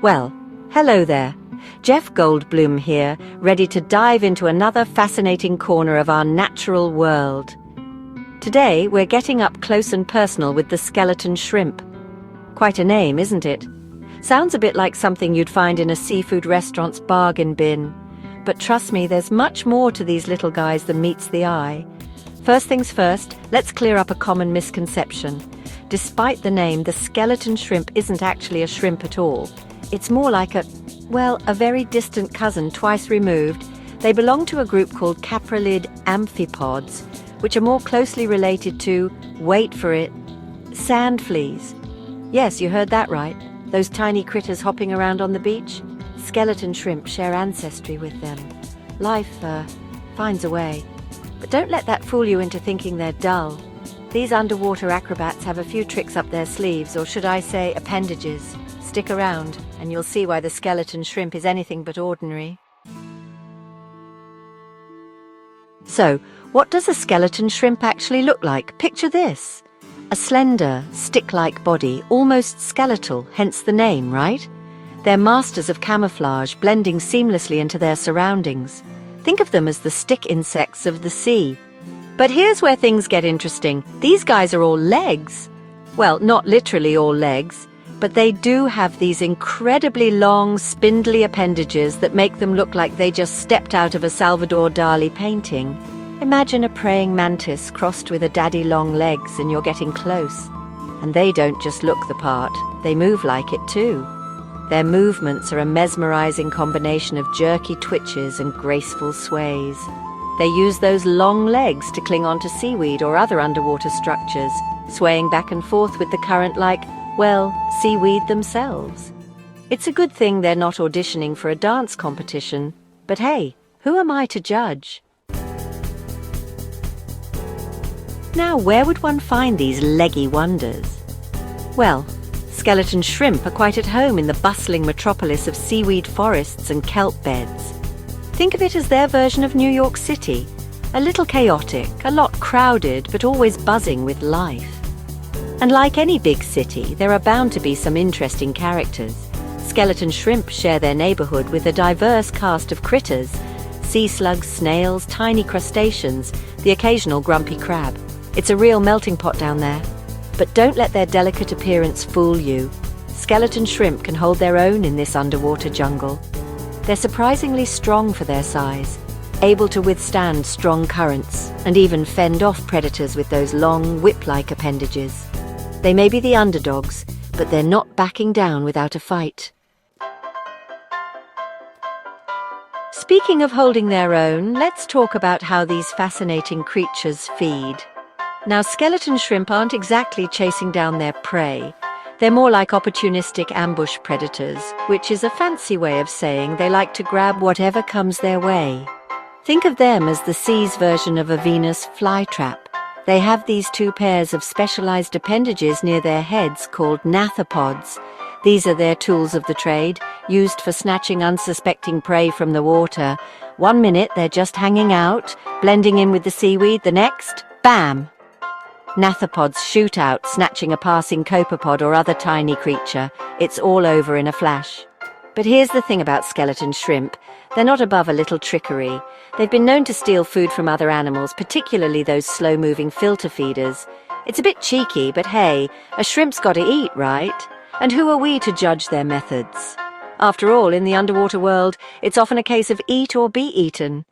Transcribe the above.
Well, hello there. Jeff Goldblum here, ready to dive into another fascinating corner of our natural world. Today, we're getting up close and personal with the skeleton shrimp. Quite a name, isn't it? Sounds a bit like something you'd find in a seafood restaurant's bargain bin. But trust me, there's much more to these little guys than meets the eye. First things first, let's clear up a common misconception. Despite the name, the skeleton shrimp isn't actually a shrimp at all. It's more like a very distant cousin twice removed. They belong to a group called caprolid amphipods, which are more closely related to, wait for it, sand fleas. Yes, you heard that right. Those tiny critters hopping around on the beach. Skeleton shrimp share ancestry with them. Life, finds a way. But don't let that fool you into thinking they're dull. These underwater acrobats have a few tricks up their sleeves, or should I say appendages. Stick around, and you'll see why the skeleton shrimp is anything but ordinary. So, what does a skeleton shrimp actually look like? Picture this. A slender, stick-like body, almost skeletal, hence the name, right? They're masters of camouflage, blending seamlessly into their surroundings. Think of them as the stick insects of the sea. But here's where things get interesting. These guys are all legs. Well, not literally all legs, but they do have these incredibly long, spindly appendages that make them look like they just stepped out of a Salvador Dali painting. Imagine a praying mantis crossed with a daddy long legs and you're getting close. And they don't just look the part, they move like it too. Their movements are a mesmerizing combination of jerky twitches and graceful sways. They use those long legs to cling onto seaweed or other underwater structures, swaying back and forth with the current like, seaweed themselves. It's a good thing they're not auditioning for a dance competition, but hey, who am I to judge? Now, where would one find these leggy wonders? Well, skeleton shrimp are quite at home in the bustling metropolis of seaweed forests and kelp beds. Think of it as their version of New York City, a little chaotic, a lot crowded, but always buzzing with life. And like any big city, there are bound to be some interesting characters. Skeleton shrimp share their neighborhood with a diverse cast of critters: sea slugs, snails, tiny crustaceans, the occasional grumpy crab. It's a real melting pot down there. But don't let their delicate appearance fool you. Skeleton shrimp can hold their own in this underwater jungle. They're surprisingly strong for their size, able to withstand strong currents, and even fend off predators with those long, whip-like appendages. They may be the underdogs, but they're not backing down without a fight. Speaking of holding their own, let's talk about how these fascinating creatures feed. Now, skeleton shrimp aren't exactly chasing down their prey. They're more like opportunistic ambush predators, which is a fancy way of saying they like to grab whatever comes their way. Think of them as the sea's version of a Venus flytrap. They have these two pairs of specialized appendages near their heads called gnathopods. These are their tools of the trade, used for snatching unsuspecting prey from the water. 1 minute they're just hanging out, blending in with the seaweed, the next, bam! Gnathopods shoot out, snatching a passing copepod or other tiny creature. It's all over in a flash. But here's the thing about skeleton shrimp. They're not above a little trickery. They've been known to steal food from other animals, particularly those slow-moving filter feeders. It's a bit cheeky, but hey, a shrimp's got to eat, right? And who are we to judge their methods? After all, in the underwater world, it's often a case of eat or be eaten.